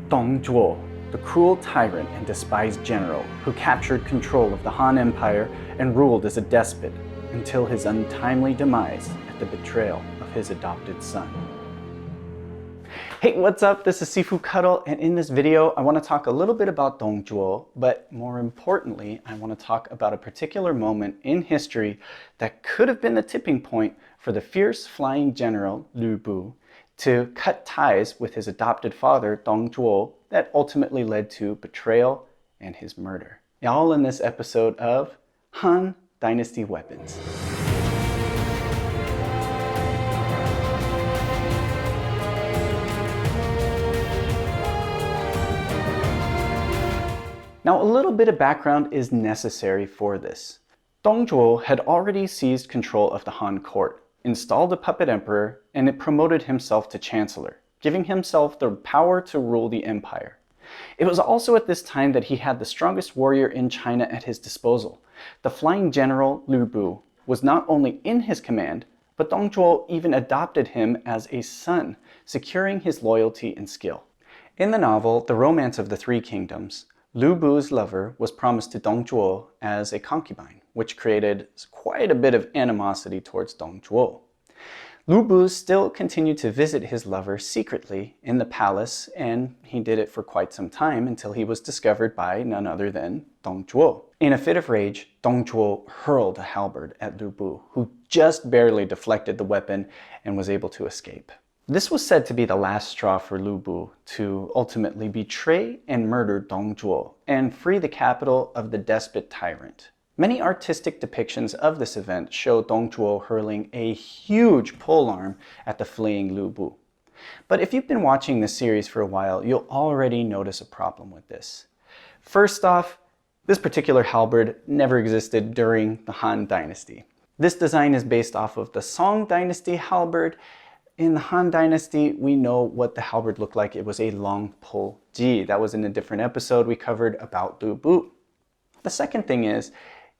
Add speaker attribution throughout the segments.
Speaker 1: Dong Zhuo, the cruel tyrant and despised general who captured control of the Han Empire and ruled as a despot until his untimely demise at the betrayal of his adopted son. Hey, what's up? This is Sifu Kuttel, and in this video I want to talk a little bit about Dong Zhuo, but more importantly I want to talk about a particular moment in history that could have been the tipping point for the fierce flying general Lü Bu to cut ties with his adopted father Dong Zhuo that ultimately led to betrayal and his murder. All in this episode of Han Dynasty Weapons. Now, a little bit of background is necessary for this. Dong Zhuo had already seized control of the Han court, installed a puppet emperor, and it promoted himself to chancellor, giving himself the power to rule the empire. It was also at this time that he had the strongest warrior in China at his disposal. The flying general Lü Bu was not only in his command, but Dong Zhuo even adopted him as a son, securing his loyalty and skill. In the novel The Romance of the Three Kingdoms, Lü Bu's lover was promised to Dong Zhuo as a concubine, which created quite a bit of animosity towards Dong Zhuo. Lü Bu still continued to visit his lover secretly in the palace, and he did it for quite some time until he was discovered by none other than Dong Zhuo. In a fit of rage, Dong Zhuo hurled a halberd at Lü Bu, who just barely deflected the weapon and was able to escape. This was said to be the last straw for Lü Bu to ultimately betray and murder Dong Zhuo and free the capital of the despot tyrant. Many artistic depictions of this event show Dong Zhuo hurling a huge polearm at the fleeing Lü Bu. But if you've been watching this series for a while, you'll already notice a problem with this. First off, this particular halberd never existed during the Han Dynasty. This design is based off of the Song Dynasty halberd. In the Han Dynasty, we know what the halberd looked like. It was a long pole ji. That was in a different episode we covered about Lü Bu. The second thing is,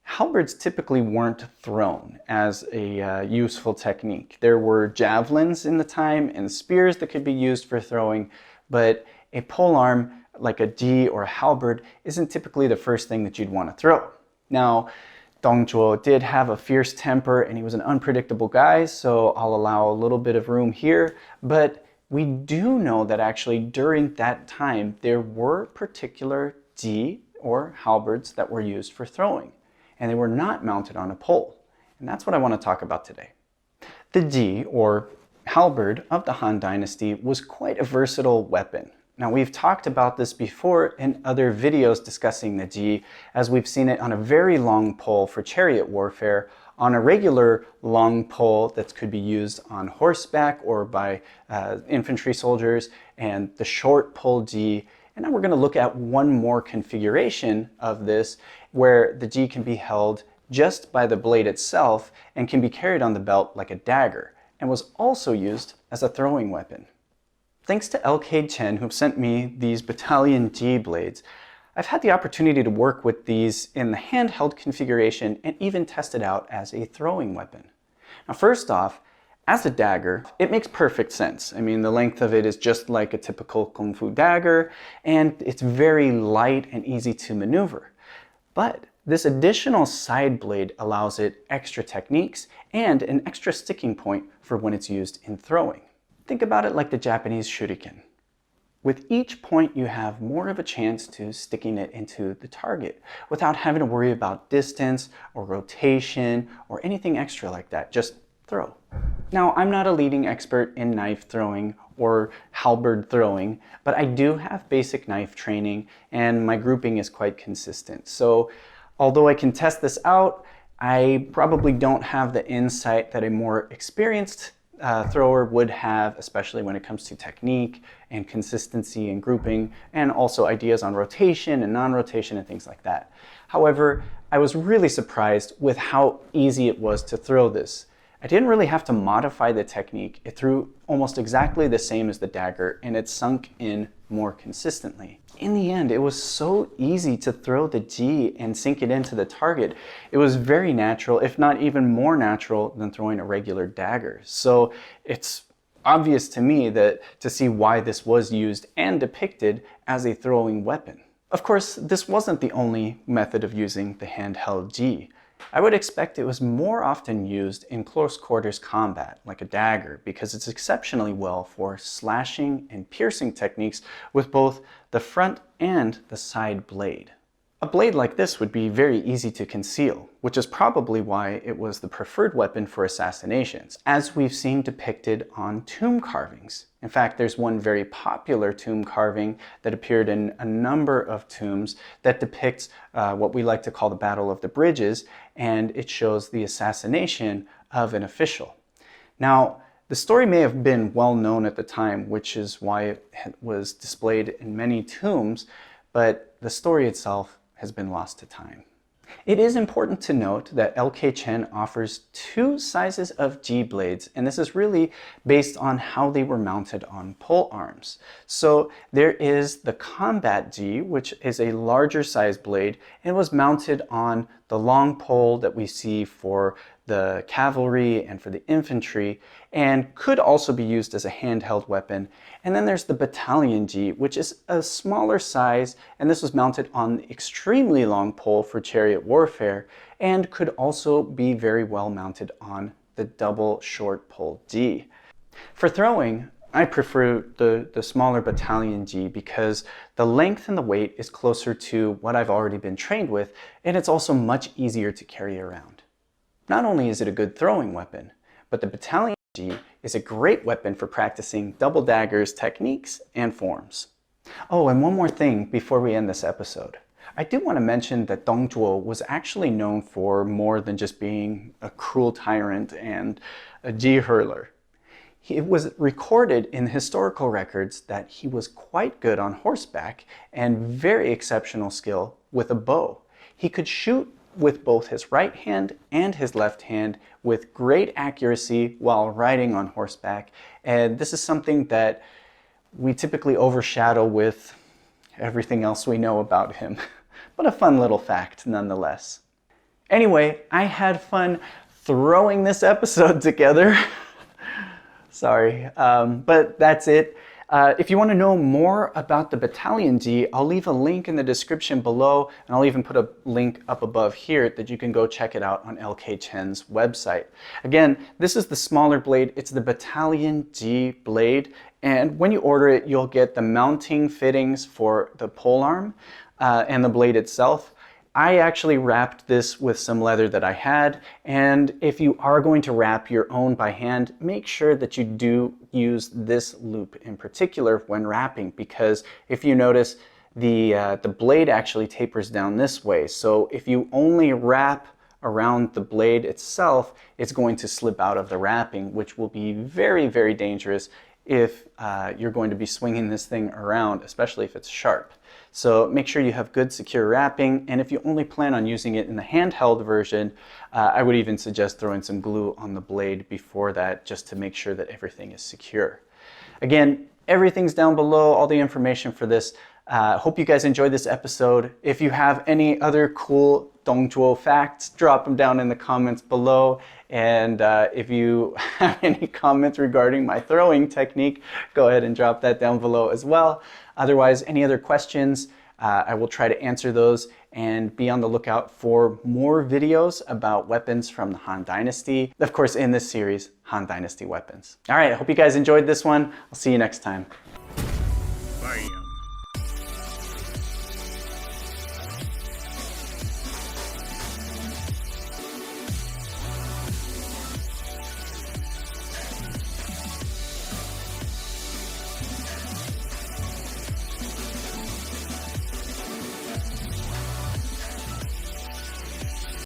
Speaker 1: halberds typically weren't thrown as a useful technique. There were javelins in the time and spears that could be used for throwing, but a polearm like a ji or a halberd isn't typically the first thing that you'd want to throw. Now, Dong Zhuo did have a fierce temper and he was an unpredictable guy, so I'll allow a little bit of room here, but we do know that actually during that time there were particular ji or halberds that were used for throwing, and they were not mounted on a pole, and that's what I want to talk about today. The ji or halberd of the Han Dynasty was quite a versatile weapon. Now, we've talked about this before in other videos discussing the ji, as we've seen it on a very long pole for chariot warfare, on a regular long pole that could be used on horseback or by infantry soldiers, and the short pole ji. And now we're going to look at one more configuration of this where the ji can be held just by the blade itself and can be carried on the belt like a dagger, and was also used as a throwing weapon. Thanks to LK Chen, who sent me these Battalion Ji blades, I've had the opportunity to work with these in the handheld configuration and even test it out as a throwing weapon. Now, first off, as a dagger, it makes perfect sense. I mean, the length of it is just like a typical Kung Fu dagger, and it's very light and easy to maneuver. But this additional side blade allows it extra techniques and an extra sticking point for when it's used in throwing. Think about it like the Japanese shuriken. With each point, you have more of a chance to sticking it into the target without having to worry about distance or rotation or anything extra like that. Just throw. Now, I'm not a leading expert in knife throwing or halberd throwing, but I do have basic knife training and my grouping is quite consistent. So although I can test this out, I probably don't have the insight that a more experienced thrower would have, especially when it comes to technique and consistency and grouping, and also ideas on rotation and non-rotation and things like that. However, I was really surprised with how easy it was to throw this. I didn't really have to modify the technique. It threw almost exactly the same as the dagger, and it sunk in more consistently. In the end, it was so easy to throw the ji and sink it into the target. It was very natural, if not even more natural than throwing a regular dagger. So it's obvious to me to see why this was used and depicted as a throwing weapon. Of course, this wasn't the only method of using the Handheld Ji. I would expect it was more often used in close quarters combat, like a dagger, because it's exceptionally well for slashing and piercing techniques with both the front and the side blade. A blade like this would be very easy to conceal, which is probably why it was the preferred weapon for assassinations, as we've seen depicted on tomb carvings. In fact, there's one very popular tomb carving that appeared in a number of tombs that depicts what we like to call the Battle of the Bridges, and it shows the assassination of an official. Now, the story may have been well known at the time, which is why it was displayed in many tombs, but the story itself has been lost to time. It is important to note that LK Chen offers two sizes of Ji blades, and this is really based on how they were mounted on pole arms. So there is the Combat Ji, which is a larger size blade and was mounted on the long pole that we see for the cavalry and for the infantry, and could also be used as a handheld weapon. And then there's the Battalion Ji, which is a smaller size, and this was mounted on the extremely long pole for chariot warfare, and could also be very well mounted on the double short pole Ji. For throwing, I prefer the smaller Battalion Ji because the length and the weight is closer to what I've already been trained with, and it's also much easier to carry around. Not only is it a good throwing weapon, but the Battalion Ji is a great weapon for practicing double daggers techniques and forms. Oh, and one more thing before we end this episode. I do want to mention that Dong Zhuo was actually known for more than just being a cruel tyrant and a Ji hurler. It was recorded in historical records that he was quite good on horseback and very exceptional skill with a bow. He could shoot with both his right hand and his left hand with great accuracy while riding on horseback. And this is something that we typically overshadow with everything else we know about him. But a fun little fact nonetheless. Anyway, I had fun throwing this episode together. Sorry, but that's it. If you want to know more about the Battalion Ji, I'll leave a link in the description below, and I'll even put a link up above here that you can go check it out on LK Chen's website. Again, this is the smaller blade. It's the Battalion Ji blade, and when you order it, you'll get the mounting fittings for the polearm and the blade itself. I actually wrapped this with some leather that I had, and if you are going to wrap your own by hand, make sure that you do use this loop in particular when wrapping, because if you notice, the blade actually tapers down this way. So if you only wrap around the blade itself, it's going to slip out of the wrapping, which will be very, very dangerous if you're going to be swinging this thing around, especially if it's sharp. So make sure you have good secure wrapping, and if you only plan on using it in the handheld version, I would even suggest throwing some glue on the blade before that, just to make sure that everything is secure. Again, everything's down below, all the information for this. Hope you guys enjoyed this episode. If you have any other cool Dong Zhuo facts, drop them down in the comments below. And if you have any comments regarding my throwing technique, go ahead and drop that down below as well. Otherwise, any other questions, I will try to answer those, and be on the lookout for more videos about weapons from the Han Dynasty. Of course, in this series, Han Dynasty weapons. All right, I hope you guys enjoyed this one. I'll see you next time.
Speaker 2: Bye.